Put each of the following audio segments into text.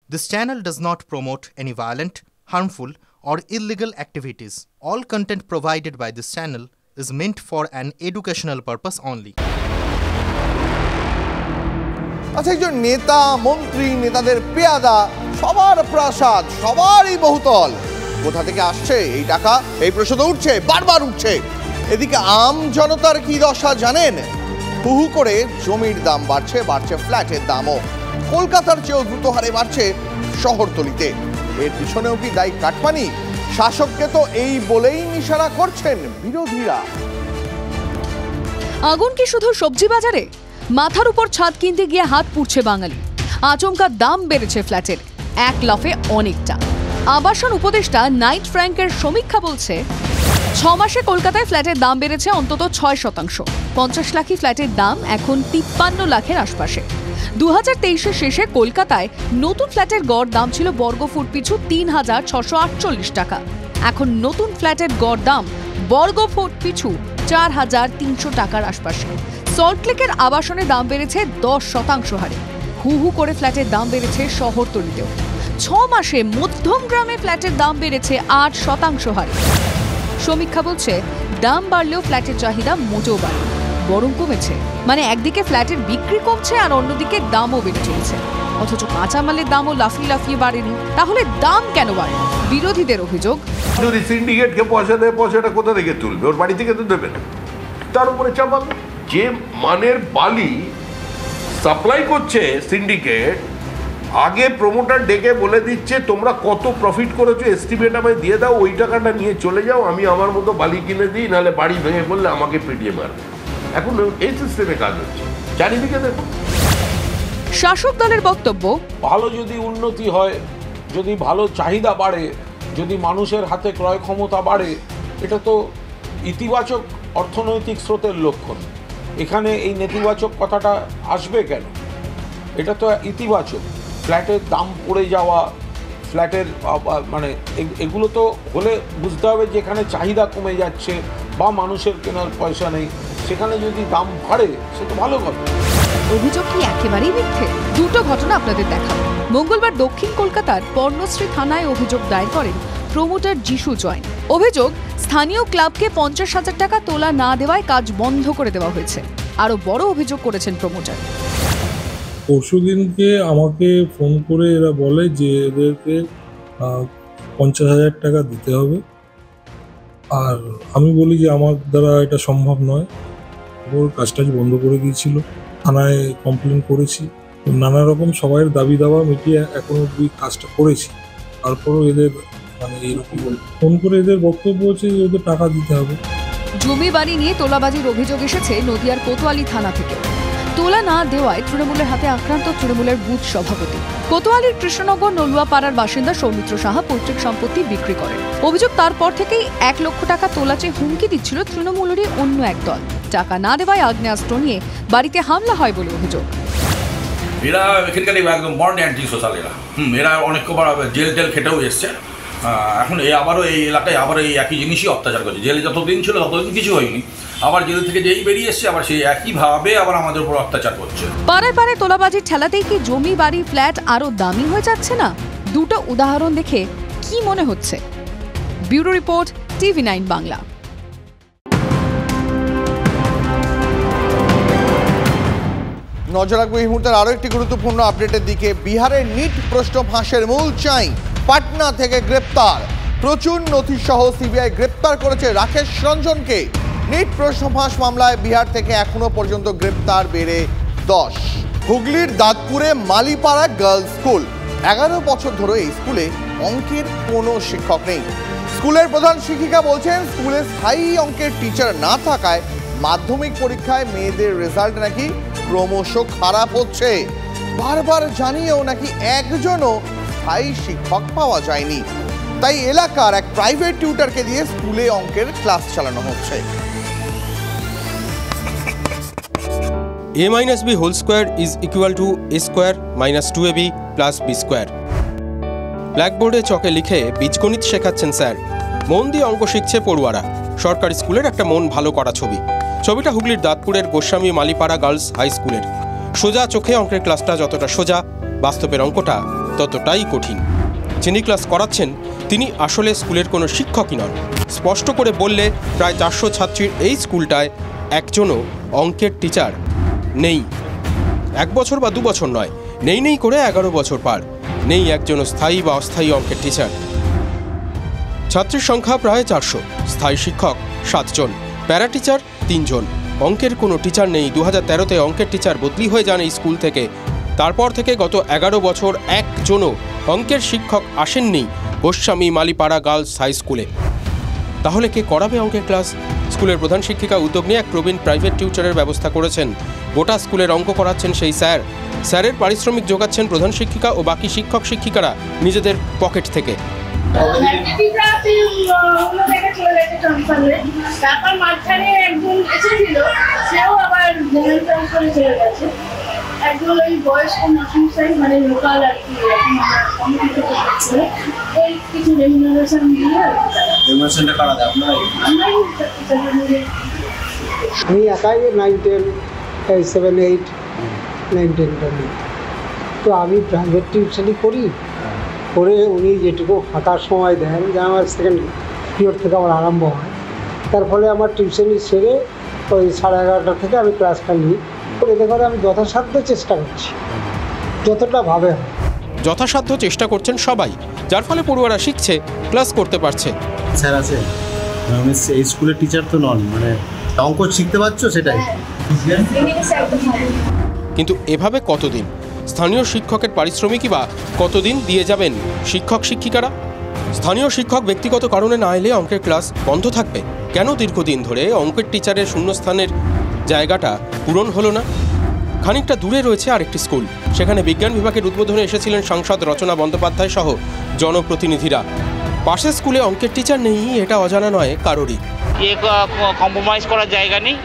This channel does not promote any violent, harmful, or illegal activities. All content provided by this channel is meant for an educational purpose only. আচ্ছা, একজন নেতা, মন্ত্রী, নেতাদের পেয়াদা, সবার প্রাসাদ, সবারই বহুতল, কোথা থেকে আসছে এই টাকা? এই প্রশ্ন তো উঠছে, বারবার উঠছে। এদিকে আম জনতার কি দশা জানেন? হু হু করে জমির দাম বাড়ছে, বাড়ছে ফ্ল্যাটের দামও। কলকাতার চেয়েও দ্রুত হারে বাড়ছে শহরতলিতে। এর পিছনেও কি দায়ী কাটমানি? শাসককে তো এই বলেই নিশানা করছেন বিরোধীরা। আগুন কি শুধু সবজি বাজারে? মাথার উপর ছাদ কিনতে গিয়ে হাত পুড়ছে বাঙালি। আচমকা দাম বেড়েছে ফ্ল্যাটের, এক লাফে অনেকটা। আবাসন উপদেষ্টা নাইট ফ্র্যাঙ্কের সমীক্ষা বলছে 6 মাসে কলকাতায় ফ্ল্যাটের দাম বেড়েছে অন্তত 6%। 50 লাখি ফ্ল্যাটের দাম এখন 53 লাখের আশপাশে। 2023-এর শেষে কলকাতায় নতুন ফ্ল্যাটের গড় দাম ছিল বর্গফুট পিছু 3,648 টাকা। এখন নতুন ফ্ল্যাটের গড় দাম বর্গফুট পিছু 4,300 টাকার আশপাশে। সল্টলেকের আবাসনের দাম বেড়েছে 10% হারে। হু হু করে ফ্ল্যাটের দাম বেড়েছে শহরতলিতেও। 6 মাসে মধ্যম গ্রামে ফ্ল্যাটের দাম বেড়েছে 8% হারে। সমীক্ষা বলছে দাম বাড়লেও ফ্ল্যাটের চাহিদা মোটেও বাড়ে, বরং কমেছে। মানে একদিকে ফ্ল্যাটের বিক্রি কমছে আর অন্যদিকে দামও বেড়ে চলেছে, অথচ কাঁচামালের দামও লাফিয়ে লাফিয়ে বাড়েনি। তাহলে দাম কেন বাড়ে? বিরোধীদের অভিযোগ, যদি সিন্ডিকেটকে পয়সা দেয়, পয়সাটা কোথা থেকে তুলবে? ওর বাড়ি থেকে তো দেবে না, তার উপরে চাপাবে। যে মানের বালি সাপ্লাই করছে সিন্ডিকেট, আগে প্রমোটার ডেকে বলে দিচ্ছে তোমরা কত প্রফিট করেছো এস্টিমেট আমায় দিয়ে দাও, ওই টাকাটা নিয়ে চলে যাও, আমি আমার মতো বালি কিনে দিই, নাহলে বাড়ি ভেঙে পড়লে আমাকে পিটিয়ে মারবে। এখন এই সিস্টেমে কাজ হচ্ছে চারিদিকে। দেখো, শাসক দলের বক্তব্য, ভালো যদি উন্নতি হয়, যদি ভালো চাহিদা বাড়ে, যদি মানুষের হাতে ক্রয় ক্ষমতা বাড়ে, এটা তো ইতিবাচক অর্থনৈতিক স্রোতের লক্ষণ। এখানে এই নেতিবাচক কথাটা আসবে কেন? এটা তো ইতিবাচক। ফ্ল্যাটের দাম পড়ে যাওয়া, ফ্ল্যাটের মানে এগুলো তো হলে বুঝতে হবে যে এখানে চাহিদা কমে যাচ্ছে বা মানুষের কেনার পয়সা নেই, সেখানে যদি দাম বাড়ে সে তো ভালো কথা। অভিযোগ কি একেবারেই মিথ্যে? দুটো ঘটনা আপনাদের দেখাবো। মঙ্গলবার দক্ষিণ কলকাতার পর্ণশ্রী থানায় অভিযোগ দায়ের করেন প্রমোটার যিশু জৈন। অভিযোগ, স্থানীয় ক্লাবকে 50,000 টাকা তোলা না দেওয়ায় কাজ বন্ধ করে দেওয়া হয়েছে। আরো বড় অভিযোগ করেছেন প্রমোটার। পরশুদিনকে আমাকে ফোন করে এরা বলে যে এদেরকে 50,000 টাকা দিতে হবে। আর আমি বলি যে আমার দ্বারা এটা সম্ভব নয়। ওর কাজটা বন্ধ করে দিয়েছিল। থানায় কমপ্লেন করেছি, নানা রকম সবাইয়ের দাবি দাওয়া মিটিয়ে এখনো অব্দি কাজটা করেছি। তারপরও এদের মানে এইরকম ফোন করে এদের বক্তব্য হচ্ছে যে ওদের টাকা দিতে হবে। জমি বাড়ি নিয়ে তোলাবাজির অভিযোগ এসেছে নদিয়ার কোতোয়ালি থানা থেকে। তোলা না দেওয়ায় তৃণমূলের হাতে আক্রান্ত তৃণমূলের বুথ সভাপতি। কোতোয়ালির কৃষ্ণনগর নলুয়াপাড়ার বাসিন্দা সৌমিত্র সাহা পৈতৃক সম্পত্তি বিক্রি করেন। অভিযোগ, তারপর থেকেই 1 লক্ষ টাকা তোলা চেয়ে হুমকি দিচ্ছিল তৃণমূলেরই অন্য এক দল। টাকা না দেওয়ায় আগ্নেয়াস্ত্র নিয়ে বাড়িতে হামলা হয় বলে অভিযোগ। এরা এখানকার একদম বর্ন অ্যান্টি সোশ্যাল এরা অনেক কবার জেল টেল খেটেও এসছে। এখন আবারও এই এলাকায় আবার এই একই জিনিসই অত্যাচার করছে। জেলে যতদিন ছিল ততদিন কিছু হয়নি, আবার জেল থেকে যেই বেরিয়ে এসছে আবার সেই একইভাবে আবার আমাদের উপর অত্যাচার করছে। পাড়ায় পাড়ায় তোলাবাজির ঠেলাতেই কি জমি বাড়ি ফ্ল্যাট আরো দামি হয়ে যাচ্ছে না? দুটো উদাহরণ দেখে কি মনে হচ্ছে? Bureau report, TV9 Bangla. নজর রাখবো এই মুহূর্তের আরো একটি গুরুত্বপূর্ণ আপডেটের দিকে। বিহারের নিট প্রশ্ন ফাঁসের মূল চাই পাটনা থেকে গ্রেপ্তার। প্রচুর নথিসহ সিবিআই গ্রেপ্তার করেছে রাকেশ রঞ্জনকে। নিট প্রশ্ন ফাঁস মামলায় বিহার থেকে এখনো পর্যন্ত গ্রেপ্তার বেড়ে 10। হুগলির দাঁতপুরে মালিপাড়া গার্লস স্কুল। 11 বছর ধরে এই স্কুলে অঙ্কের কোনো শিক্ষক নেই। স্কুলের প্রধান শিক্ষিকা বলছেন স্কুলে স্থায়ী অঙ্কের টিচার না থাকায় মাধ্যমিক পরীক্ষায় মেয়েদের রেজাল্ট নাকি ক্রমশ খারাপ হচ্ছে। বারবার জানিয়েও নাকি একজনও স্থায়ী শিক্ষক পাওয়া যায়নি। তাই এলাকার এক প্রাইভেট টিউটরকে দিয়ে স্কুলে অঙ্কের ক্লাস চালানো হচ্ছে। a minus b whole square is equal to a square minus 2ab plus b square। ব্ল্যাকবোর্ডে চকে লিখে বীজগণিত শেখাচ্ছেন স্যার। মন দিয়ে অঙ্ক শিখছে পড়ুয়ারা। সরকারি স্কুলের একটা মন ভালো করা ছবি। ছবিটা হুগলির দাঁতপুরের গোস্বামী মালিপাড়া গার্লস হাই স্কুলের। সোজা চোখে অঙ্কের ক্লাসটা যতটা সোজা, বাস্তবের অঙ্কটা ততটাই কঠিন। যিনি ক্লাস করাচ্ছেন তিনি আসলে স্কুলের কোনো শিক্ষকই নন। স্পষ্ট করে বললে প্রায় 400 ছাত্রীর এই স্কুলটায় একজনও অঙ্কের টিচার নেই। 1 বছর বা 2 বছর নয়, নেই করে 11 বছর পার, নেই একজনও স্থায়ী বা অস্থায়ী অঙ্কের টিচার। ছাত্রীর সংখ্যা প্রায় 400, স্থায়ী শিক্ষক 7 জন, প্যারা টিচার 3 জন। অঙ্কের কোনো টিচার নেই। 2013-তে অঙ্কের টিচার বদলি হয়ে যান এই স্কুল থেকে। তারপর থেকে গত 11 বছর একজনও অঙ্কের শিক্ষক আসেননি গোস্বামী মালিপাড়া গার্লস হাই স্কুলে। তাহলে কে করাবে অঙ্কের ক্লাস? স্কুলের প্রধান শিক্ষিকা উদ্যোগ নিয়ে এক প্রবীণ প্রাইভেট টিউটরের ব্যবস্থা করেছেন। গোটা স্কুলের অঙ্ক করাচ্ছেন সেই স্যারের পারিশ্রমিক যোগাচ্ছেন প্রধান শিক্ষিকা ও বাকি শিক্ষক শিক্ষিকারা নিজেদের পকেট থেকে। তারপর মাঝখানে একজন এসেছিল, সেও আবার চলে গেছে। একজন ওই বয়স্ক মাসুসাই মানে লোকাল আর কি, ওই কিছু রেমুনারেশন দিয়ে আমি একাই 9, 10, 7, 8, 9, 10টা নিই। তো আমি প্রাইভেট টিউশনই করে উনি যেটুকু ফাঁকার সময় দেন, যে আমার সেকেন্ড পিরিয়ড থেকে আমার আরম্ভ হয়, তার ফলে আমার টিউশনি সেরে ওই 11:30 থেকে আমি ক্লাসটা নিই। এতে করে আমি যথাসাধ্য চেষ্টা করছি, যতটা ভাবে হয়। যথাসাধ্য চেষ্টা করছেন সবাই, যার ফলে পড়ুয়ারা শিখছে, ক্লাস করতে পারছে। স্যার আছে, এই স্কুলের টিচার তো নন, মানে অঙ্ক শিখতে পারছো সেটাই। কিন্তু এভাবে কতদিন? স্থানীয় শিক্ষকের পারিশ্রমিকই বা কতদিন দিয়ে যাবেন শিক্ষক শিক্ষিকারা? স্থানীয় শিক্ষক ব্যক্তিগত কারণে না এলে অঙ্কের ক্লাস বন্ধ থাকবে কেন? দীর্ঘদিন ধরে অঙ্কের টিচারের শূন্যস্থানের জায়গাটা পূরণ হলো না। খানিকটা দূরে রয়েছে আরেকটি স্কুল, সেখানে বিজ্ঞান বিভাগের উদ্বোধনে এসেছিলেন সাংসদ রচনা বন্দ্যোপাধ্যায় সহ জনপ্রতিনিধিরা। পাশের স্কুলে অঙ্কের টিচার নেই এটা অজানা নয় কারোরই। কম্প্রোমাইজ করার জায়গা নেই,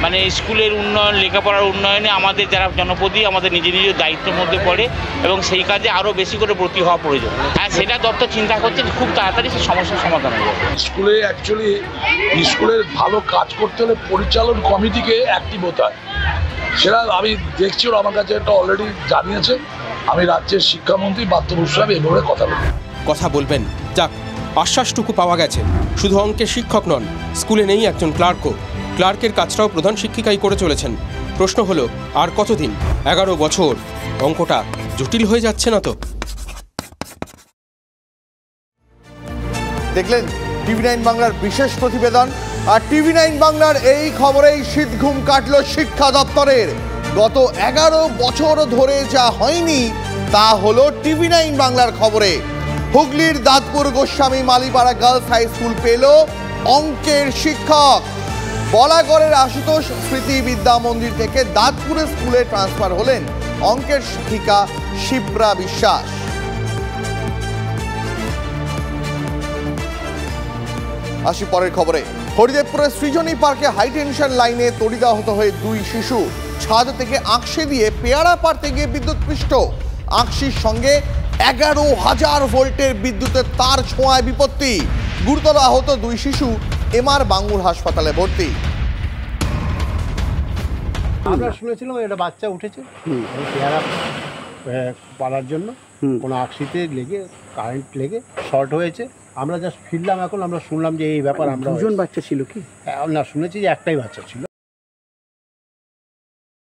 মানে স্কুলের উন্নয়ন, লেখাপড়ার উন্নয়নে আমাদের যারা জনপ্রতি আমাদের নিজের দায়িত্বের মধ্যে পড়ে এবং সেই কাজে আরও বেশি করে ব্রতী হওয়া প্রয়োজন। হ্যাঁ, সেটা দপ্তর চিন্তা করছে, খুব তাড়াতাড়ি সেই সমস্যার সমাধান হয়ে যাবে। স্কুলে অ্যাকচুয়ালি স্কুলের ভালো কাজ করতে হলে পরিচালন কমিটিকে অ্যাক্টিভ হতে হয়। সেটা আমি দেখছি, ওরা আমার কাছে একটা অলরেডি জানিয়েছে। আমি রাজ্যের শিক্ষামন্ত্রী বাদ্য বসু এভাবে কথা বলবেন। যাক, আশ্বাসটুকু পাওয়া গেছে। শুধু অঙ্কের শিক্ষক নন, স্কুলে নেই একজন ক্লার্কও। ক্লার্কের কাজটাও প্রধান শিক্ষিকাই করে চলেছেন। প্রশ্ন হলো, আর কতদিন? 11 বছর। অঙ্কটা জটিল হয়ে যাচ্ছে না তো? দেখলেন TV9 বাংলার বিশেষ প্রতিবেদন। আর TV9 বাংলার এই খবরেই শীতঘুম কাটল শিক্ষা দপ্তরের। গত 11 বছর ধরে যা হয়নি তা হলো TV9 বাংলার খবরে। হুগলির Dantpur Goswami Malipara girls high school পেল অঙ্কের শিক্ষক। বলাগড়ের আশুতোষ স্মৃতি বিদ্যা মন্দির থেকে দাঁতপুরের স্কুলে ট্রান্সফার হলেন অঙ্কের শিক্ষিকা শিপ্রা বিশ্বাস। আসি পরের খবরে। হরিদেবপুরের সৃজনী পার্কে হাইটেনশন লাইনে তড়িদাহত হয়ে 2 শিশু। ছাদ থেকে আঁকশে দিয়ে পেয়ারা পাড়তে গিয়ে বিদ্যুৎপৃষ্ট। আঁকশির সঙ্গে 11,000 ভোল্টের বিদ্যুতের তার ছোঁয়ায় বিপত্তি। গুরুতর আহত 2 শিশু MR বাঙ্গুর হাসপাতালে ভর্তি। আমরা শুনেছিলাম একটা বাচ্চা উঠেছে পেয়ারা পাড়ার জন্য, কোনো আঁকশিতে লেগে কারেন্ট লেগে শর্ট হয়েছে। আমরা জাস্ট ফিরলাম, এখন আমরা শুনলাম যে এই ব্যাপার। আমরা 2জন বাচ্চা ছিল কি না, শুনেছি যে একটাই বাচ্চা ছিল।